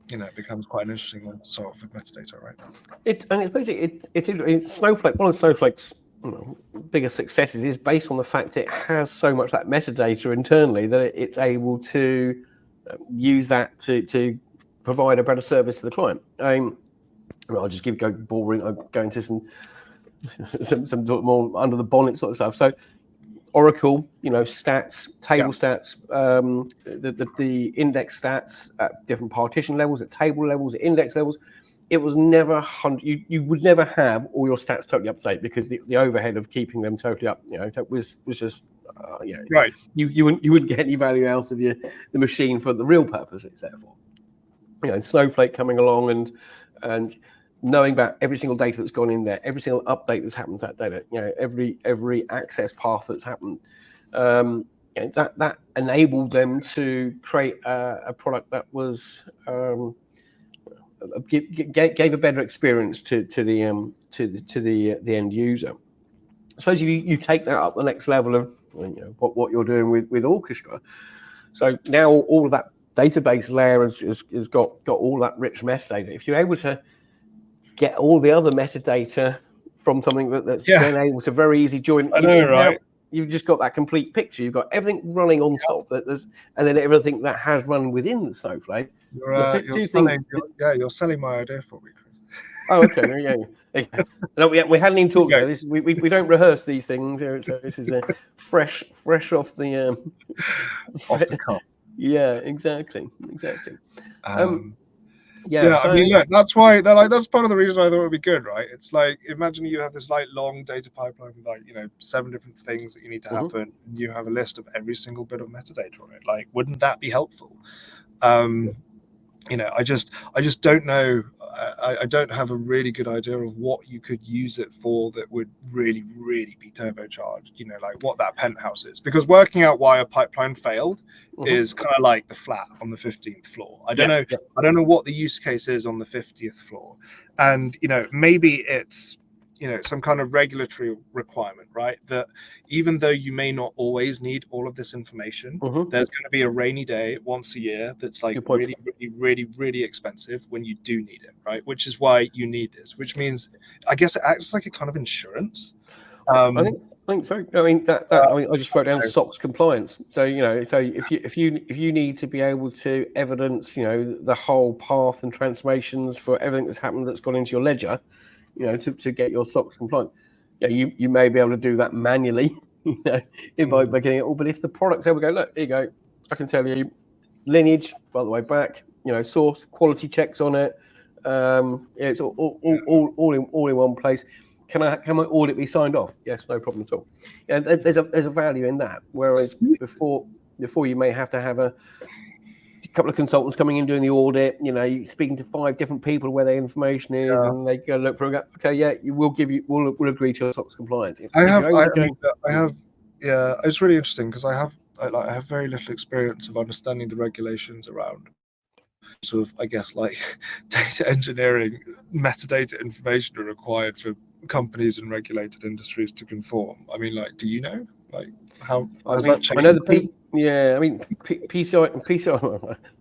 it becomes quite an interesting one to solve with metadata, right? It's basically it's Snowflake. One of Snowflake's biggest successes is based on the fact it has so much that metadata internally that it's able to use that to provide a better service to the client. I'll just go boring. I'll go into some more under the bonnet sort of stuff. So Oracle, stats, table stats, the index stats at different partition levels, at table levels, at index levels. It was never you would never have all your stats totally up to date, because the overhead of keeping them totally up, was just right. You wouldn't get any value out of the machine for the real purpose it's there for. Snowflake coming along and knowing about every single data that's gone in there, every single update that's happened to that data, every access path that's happened, that enabled them to create a product that was gave a better experience to the end user. I suppose you take that up the next level of what you're doing with Orchestra. So now all of that database layer has got all that rich metadata. If you're able to get all the other metadata from something that's then able to very easily join. I know, right? You've just got that complete picture. You've got everything running on top, and then everything that has run within the Snowflake. You're selling my idea for me, Chris. Oh, okay. Yeah. No, we hadn't even talked about this. We don't rehearse these things. So this is fresh off the off the cuff. Yeah, exactly. I mean, look, that's why that's part of the reason I thought it would be good, right? It's like, imagine you have this like long data pipeline with like 7 different things that you need to happen, and you have a list of every single bit of metadata on it. Like, wouldn't that be helpful? I just don't know. I don't have a really good idea of what you could use it for that would really be turbocharged. Like what that penthouse is, because working out why a pipeline failed is kind of like the flat on the 15th floor. I don't know. Yeah. I don't know what the use case is on the 50th floor, and maybe it's some kind of regulatory requirement, right? That even though you may not always need all of this information, there's going to be a rainy day once a year that's like really expensive when you do need it, right? Which is why you need this, which means I guess it acts like a kind of insurance. I think so. I mean I just wrote down SOX compliance. So so if you need to be able to evidence the whole path and transformations for everything that's happened that's gone into your ledger, to get your SOX compliant, you may be able to do that manually, by getting it all. But if the product's able to go, look, here you go, I can tell you lineage by the way back, source, quality checks on it. It's all in one place. Can my audit be signed off? Yes, no problem at all. There's a value in that. Whereas before you may have to have a couple of consultants coming in doing the audit, speaking to 5 different people where their information is, and they go look for it. Okay, yeah, we'll agree to your SOX compliance. It's really interesting because I have very little experience of understanding the regulations around sort of, I guess, like data engineering. Metadata information are required for companies and regulated industries to conform. I mean, like, do you know, like, how has that changed? I know PCI. I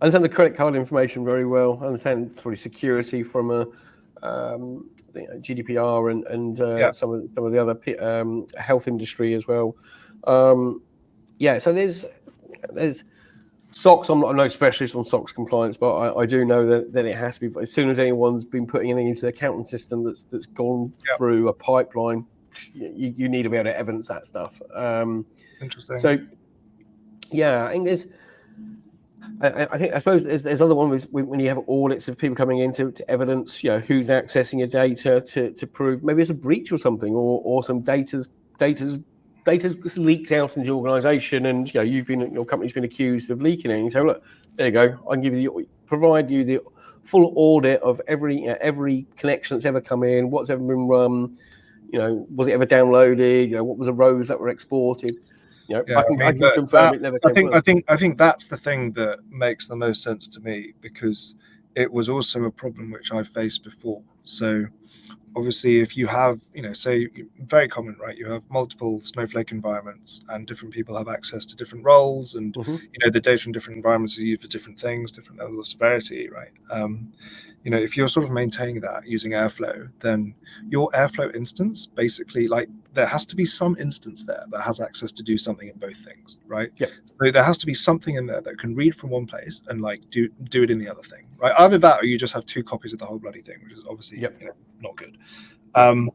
understand the credit card information very well. I understand sort of security from a GDPR and some of the other health industry as well. So there's SOX. I'm no specialist on SOX compliance, but I do know that it has to be. As soon as anyone's been putting anything into the accounting system that's gone through a pipeline, you need to be able to evidence that stuff. Interesting. So I think I suppose there's other one when you have audits of people coming in to evidence who's accessing your data to prove maybe it's a breach or something, or some data's leaked out into the organization, and your company's been accused of leaking it. And you say, look, there you go, I can provide you the full audit of every connection that's ever come in, what's ever been run, was it ever downloaded, what was the rows that were exported. I can confirm it never came. I think that's the thing that makes the most sense to me, because it was also a problem which I've faced before. So obviously, if you have, say, very common, right? You have multiple Snowflake environments, and different people have access to different roles, and the data in different environments are used for different things, different levels of severity, right? If you're sort of maintaining that using Airflow, then your Airflow instance, basically, like, there has to be some instance there that has access to do something in both things, right? Yeah. So there has to be something in there that can read from one place and like do it in the other thing, right? Either that, or you just have 2 copies of the whole bloody thing, which is obviously not good. And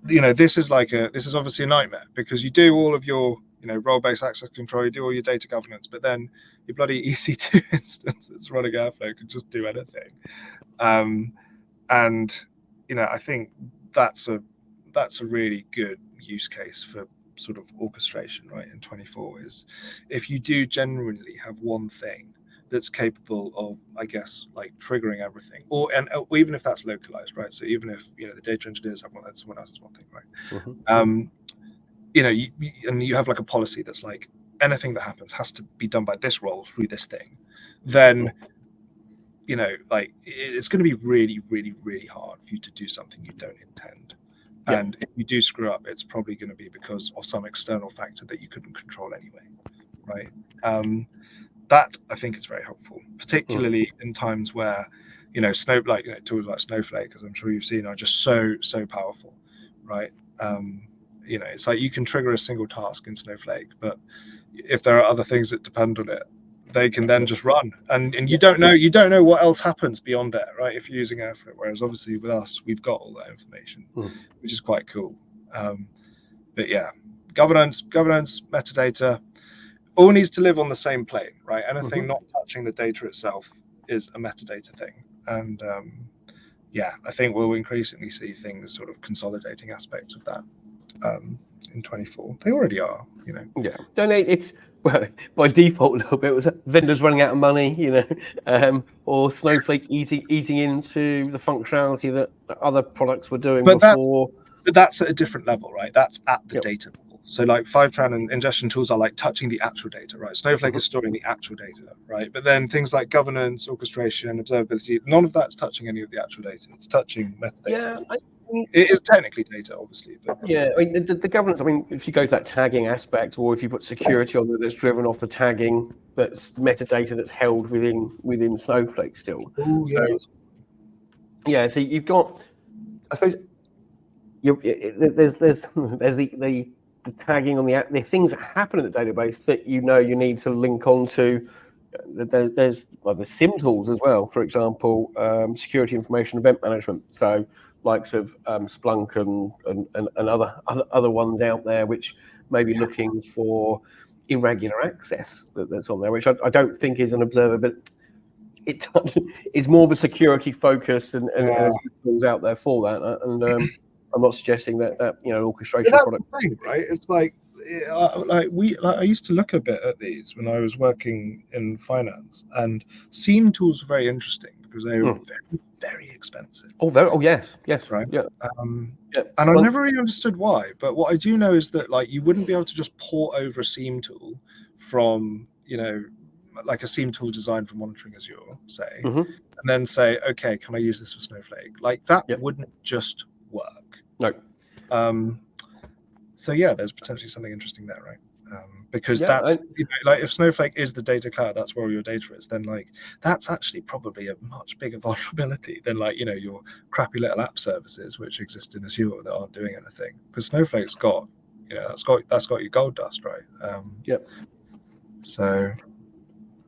this is obviously a nightmare, because you do all of your role-based access control, you do all your data governance, but then your bloody EC2 instance that's running Airflow can just do anything. And I think that's a really good use case for sort of orchestration, right? In 24 is if you do genuinely have one thing that's capable of, I guess, like triggering everything, or even if that's localized, right? So even if the data engineers have one and someone else has one thing, right? You have like a policy that's like anything that happens has to be done by this role through this thing, then like it's going to be really hard for you to do something you don't intend. And if you do screw up, it's probably going to be because of some external factor that you couldn't control anyway, right? That I think is very helpful, particularly in times where tools like Snowflake, as I'm sure you've seen, are just so powerful, right? It's like you can trigger a single task in Snowflake, but if there are other things that depend on it, they can then just run, and you don't know what else happens beyond that, right? If you're using Airflow, whereas obviously with us, we've got all that information, which is quite cool. But yeah, governance, metadata, all needs to live on the same plane, right? Anything not touching the data itself is a metadata thing, and I think we'll increasingly see things sort of consolidating aspects of that. in 24. They already are, you know. Yeah, donate. It's well by default a little bit. It was vendors running out of money, or Snowflake eating into the functionality that other products were doing But before. that's at a different level, right? That's at the Yep. data level. So like Fivetran and ingestion tools are like touching the actual data, right? Snowflake Mhm. is storing the actual data, right? But then things like governance, orchestration, observability, none of that's touching any of the actual data. It's touching metadata. Yeah, It is technically data, obviously. But yeah. I mean, the governance. I mean, if you go to that tagging aspect, or if you put security on it, that's driven off the tagging, that's metadata that's held within Snowflake still. oh, So yeah. yeah, so you've got, I suppose, there's the tagging on the things that happen in the database that you need to link onto. There's the SIM tools as well, for example, security information event management. So likes of Splunk and other ones out there which may be looking for irregular access that's on there, which I don't think is an observability. It's more of a security focus, and there's tools out there for that. And I'm not suggesting that an orchestration That's product. the thing, right? It's like I used to look a bit at these when I was working in finance, and SIEM tools were very interesting because they were very, very expensive. Oh, yes, right? yeah. And Yeah, I never really understood why. But what I do know is that like you wouldn't be able to just port over a SIEM tool from like a SIEM tool designed for monitoring Azure, say, and then say, okay, can I use this for Snowflake? Like that wouldn't just work. No. So yeah, there's potentially something interesting there, right? Because Yeah, that's like if Snowflake is the data cloud, that's where all your data is. Then like that's actually probably a much bigger vulnerability than like your crappy little app services which exist in Azure that aren't doing anything. Because Snowflake's got that's got your gold dust, right? Yep. So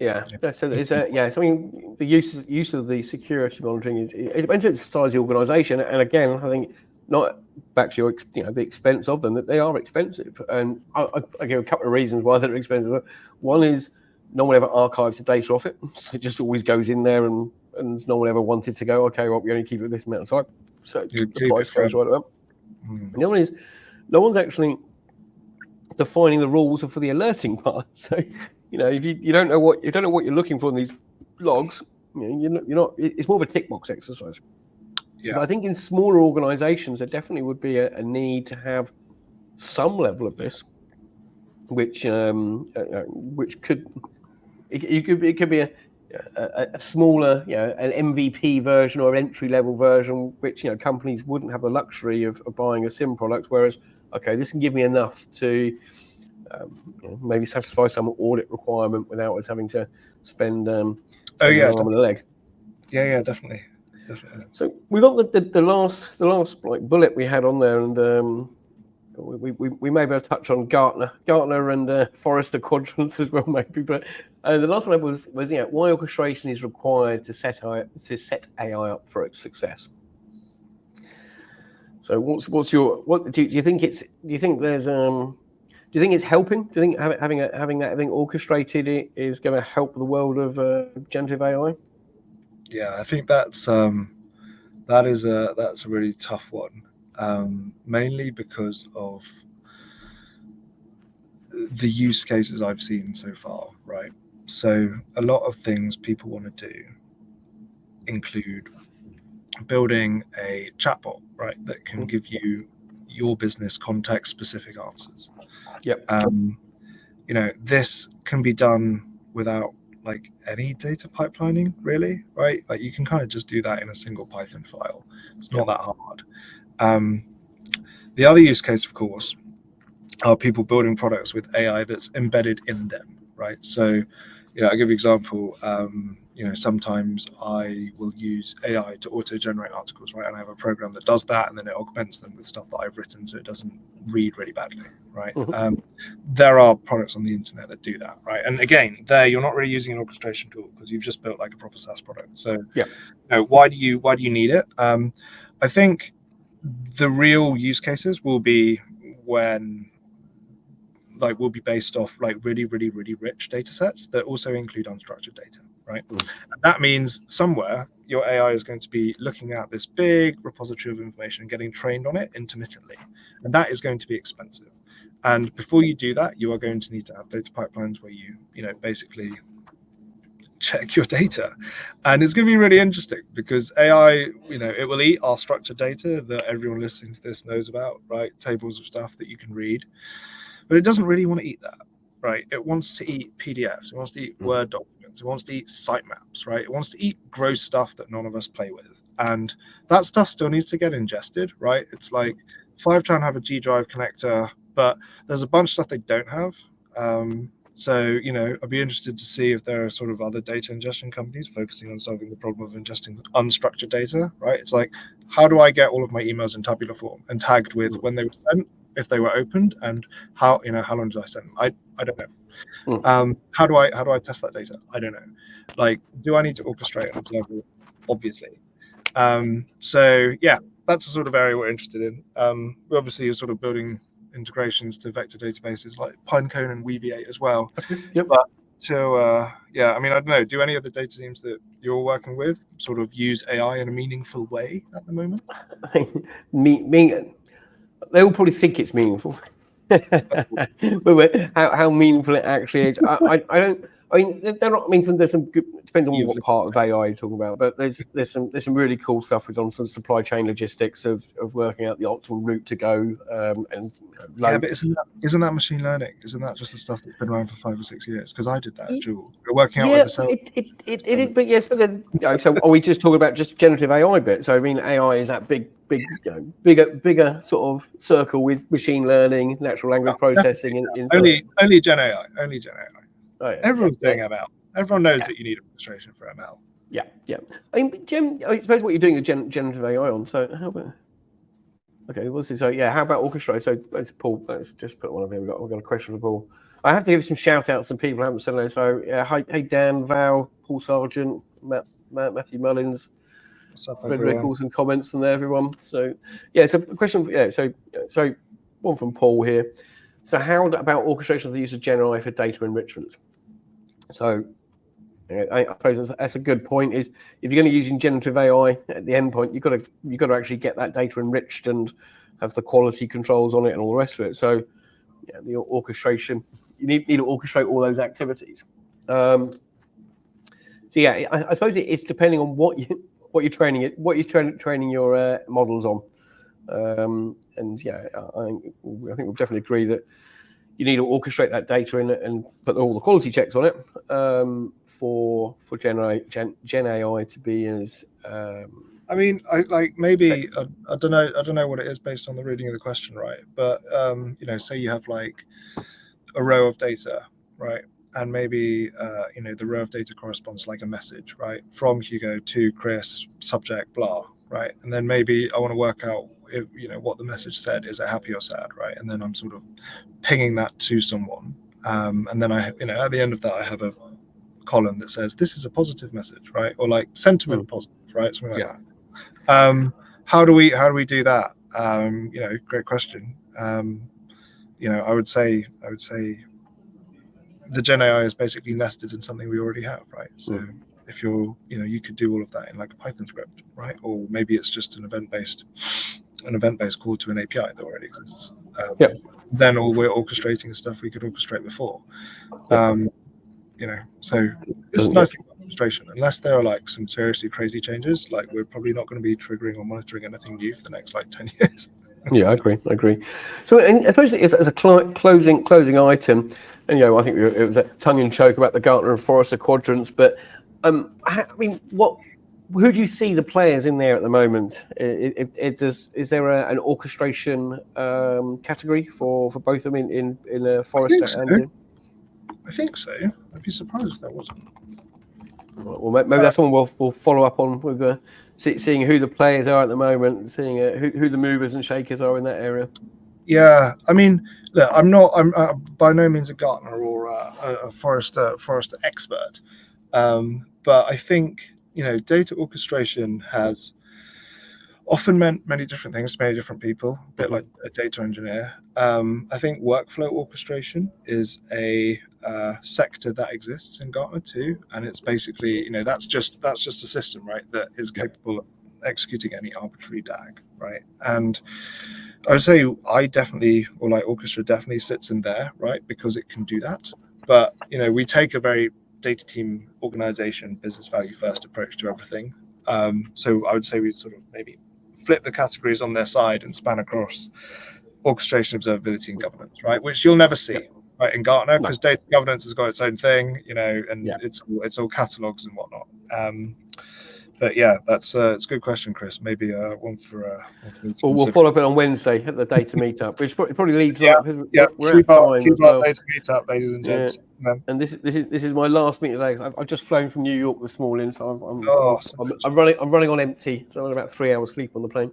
yeah, so I mean, the use of the security monitoring it depends on the size of the organisation, and again, I think not back to your the expense of them, that they are expensive, and I give a couple of reasons why they're expensive. One is no one ever archives the data off it, so it just always goes in there, and no one ever wanted to go, okay, well, we only keep it this amount of time, so the price goes right up. And the other one is no one's actually defining the rules for the alerting part. So, if you don't know what you're looking for in these logs, you're not. It's more of a tick box exercise. yeah, but I think in smaller organisations there definitely would be a need to have some level of this, which could be a smaller, an MVP version or an entry level version, which companies wouldn't have the luxury of buying a SIM product. Whereas, okay, this can give me enough to maybe satisfy some audit requirement without us having to spend an arm and a leg. Yeah, definitely. So we got the last like bullet we had on there, and we may be able to touch on Gartner and Forrester quadrants as well, maybe. But the last one was why orchestration is required to set AI up for its success. So what's your do you think it's do you think it's helping? Do you think having that orchestrated is going to help the world of generative AI? Yeah, I think that's a really tough one, mainly because of the use cases I've seen so far, right? So a lot of things people want to do include building a chatbot, right, that can give you your business context specific answers. Yep. This can be done without like any data pipelining, really, right? Like you can kind of just do that in a single Python file. It's not that hard. The other use case, of course, are people building products with AI that's embedded in them, right? So, I'll give you an example. Sometimes I will use AI to auto-generate articles, right? And I have a program that does that, and then it augments them with stuff that I've written, so it doesn't read really badly, right? There are products on the internet that do that, right? And again, there you're not really using an orchestration tool because you've just built like a proper SaaS product. So, why do you need it? I think the real use cases will be when will be based off like really, really, really rich data sets that also include unstructured data, right? And that means somewhere your AI is going to be looking at this big repository of information and getting trained on it intermittently. And that is going to be expensive. And before you do that, you are going to need to have data pipelines where you basically check your data. And it's going to be really interesting because AI, it will eat our structured data that everyone listening to this knows about, right? Tables of stuff that you can read, but it doesn't really want to eat that, right? It wants to eat PDFs, it wants to eat Word documents, it wants to eat sitemaps, right? It wants to eat gross stuff that none of us play with. And that stuff still needs to get ingested, right? It's like Fivetran have a G Drive connector, but there's a bunch of stuff they don't have. So, I'd be interested to see if there are sort of other data ingestion companies focusing on solving the problem of ingesting unstructured data, right? It's like, how do I get all of my emails in tabular form and tagged with when they were sent, if they were opened, and how long did I send them? I don't know. How do I test that data? I don't know. Like, do I need to orchestrate an observable? Obviously. So yeah, that's the sort of area we're interested in. We obviously are sort of building integrations to vector databases like Pinecone and Weaviate as well. Yep. But so yeah, I mean, I don't know. Do any of the data teams that you're working with sort of use AI in a meaningful way at the moment? They all probably think it's meaningful. But how meaningful it actually is, I don't. I mean, they're not. I mean, there's some good. Depends on what part of AI you're talking about, but there's some really cool stuff. We've done some supply chain logistics of working out the optimal route to go. And yeah, but isn't that machine learning? Isn't that just the stuff that's been around for 5 or 6 years? Because I did that at Jewel. We're working out where the cell. It is, but yes, but then so are we just talking about just generative AI bit? So I mean, AI is that bigger sort of circle with machine learning, natural language processing, only Gen AI, only Gen AI. Oh, yeah. Everyone's doing ML. Everyone knows that you need orchestration for ML. Yeah. I mean, I suppose what you're doing is generative AI on. So how about? Okay, what's this? So yeah, how about orchestration? So let's just put one of here. We've got a question for Paul. I have to give some shout outs. Some people haven't said hello. So yeah, hey Dan, Val, Paul Sargent, Matthew Mullins, Frederick, all some comments from there, everyone. So yeah, so a question. Yeah, so one from Paul here. So how about orchestration of the use of Gen AI for data enrichment? So I suppose that's a good point. Is if you're going to be using generative AI at the endpoint, you've got to actually get that data enriched and have the quality controls on it and all the rest of it. So yeah, the orchestration, you need to orchestrate all those activities. So yeah, I suppose it's depending on what you're training your models on. And yeah, I think we'll definitely agree that you need to orchestrate that data in and put all the quality checks on it for Gen AI to be as. I mean, I don't know what it is based on the reading of the question, right? But say you have like a row of data, right? And maybe the row of data corresponds to like a message, right? From Hugo to Chris, subject, blah, right? And then maybe I want to work out if, what the message said. Is it happy or sad, right? And then I'm sort of pinging that to someone, and then I, at the end of that, I have a column that says this is a positive message, right? Or like sentiment positive, right? Something like that. How do we do that? Great question. I would say the Gen AI is basically nested in something we already have, right? So if you're, you could do all of that in like a Python script, right? Or maybe it's just an event-based call to an API that already exists. Then all we're orchestrating is stuff we could orchestrate before. So it's a nice thing about orchestration. Unless there are like some seriously crazy changes, like we're probably not going to be triggering or monitoring anything new for the next like 10 years. Yeah, I agree. So, and I suppose as a closing item, and I think it was a tongue in choke about the Gartner and Forrester quadrants, but I mean, who do you see the players in there at the moment? Is there an orchestration category for both of them in Forrester and? I think so. I'd be surprised if there wasn't. Well, maybe that's something we'll follow up on with seeing who the players are at the moment, seeing who the movers and shakers are in that area. Yeah, I mean, look, I'm by no means a Gartner or a Forrester expert, but I think data orchestration has often meant many different things to many different people, a bit like a data engineer. I think workflow orchestration is a sector that exists in Gartner too, and it's basically that's just a system, right, that is capable of executing any arbitrary DAG, right? And I would say I definitely, or like Orchestra definitely sits in there, right? Because it can do that. But, we take a very data team organization, business value first approach to everything. So I would say we sort of maybe flip the categories on their side and span across orchestration, observability, and governance, right? Which you'll never see, right, in Gartner, because data governance has got its own thing, and it's all catalogs and whatnot. But yeah, it's a good question, Chris. Maybe one for me to we'll follow up it on Wednesday at the data meetup, which probably leads on because we're at time as well. Data meetup, ladies and gents. And this is my last meeting today. I've just flown from New York this morning, so I'm running on empty. So I'm on about 3 hours sleep on the plane.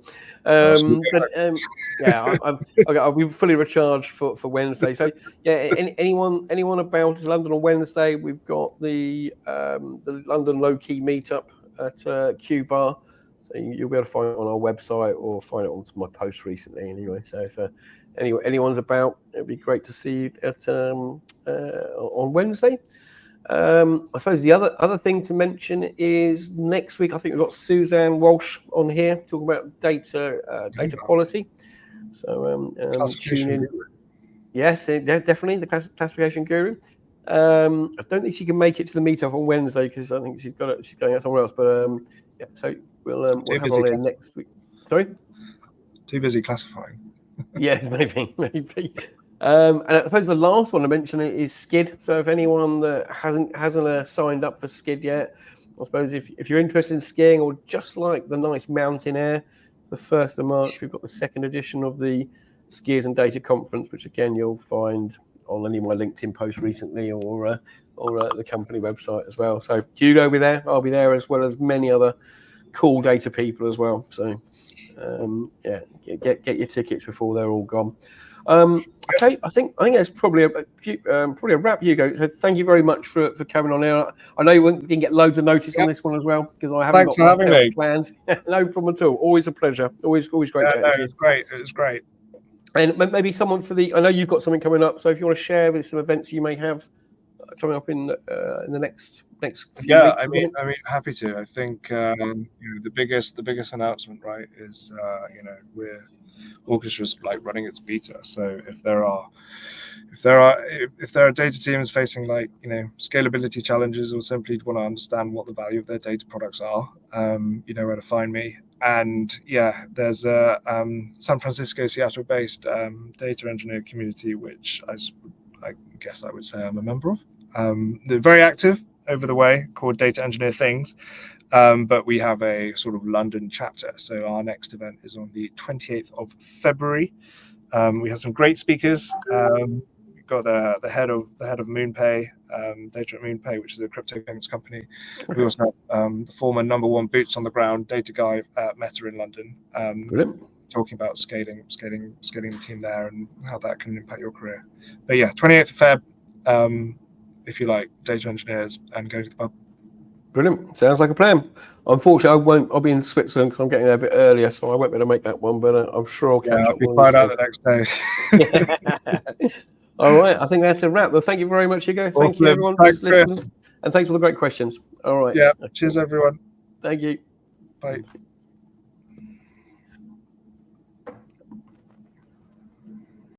I'll be fully recharged for Wednesday. So anyone about London on Wednesday? We've got the London low key meetup at Q Bar. So you'll be able to find it on our website or find it on my post recently anyway. So if anyone's about, it'd be great to see you at on Wednesday. I suppose the other thing to mention is next week I think we've got Suzanne Walsh on here talking about data quality. So tune in. Yes, definitely the classification guru. I don't think she can make it to the meetup on Wednesday because I think she's going out somewhere else. But so we'll have her on here next week. Sorry. Too busy classifying. Yes, maybe. And I suppose the last one to mention is Skid. So if anyone that hasn't signed up for Skid yet, I suppose if you're interested in skiing or just like the nice mountain air, the 1st of March we've got the 2nd edition of the Skiers and Data Conference, which again you'll find on any of my LinkedIn posts recently or the company website as well. So Hugo will be there, I'll be there, as well as many other cool data people as well. So get your tickets before they're all gone. Okay, I think that's probably a wrap, Hugo. So thank you very much for coming on here. I know you didn't get loads of notice on this one as well because I haven't got my plans. No problem at all. Always a pleasure. Always great chatting to you. It was great. And maybe someone I know you've got something coming up. So if you want to share with some events you may have coming up in the next few weeks. I mean, happy to. I think the biggest announcement, right, is Orchestra's like running its beta. So if there are data teams facing like scalability challenges or simply want to understand what the value of their data products are, you know where to find me. And there's a San Francisco, Seattle-based data engineer community, which I guess I would say I'm a member of. They're very active over the way, called Data Engineer Things, but we have a sort of London chapter. So our next event is on the 28th of February. We have some great speakers. We've got the head of MoonPay, Data at MoonPay, which is a crypto payments company. Okay. We also have the former #1 boots on the ground data guy at Meta in London, talking about scaling the team there and how that can impact your career. But 28th of Feb, if you like data engineers and go to the pub. Brilliant. Sounds like a plan. Unfortunately, I'll be in Switzerland because I'm getting there a bit earlier, so I won't be able to make that one. But I'm sure I'll catch up. I'll find out the next day. All right. I think that's a wrap. Well, thank you very much, Hugo. Thank you, everyone, for listening, and thanks for the great questions. All right. Yeah. Cheers, everyone. Thank you. Bye.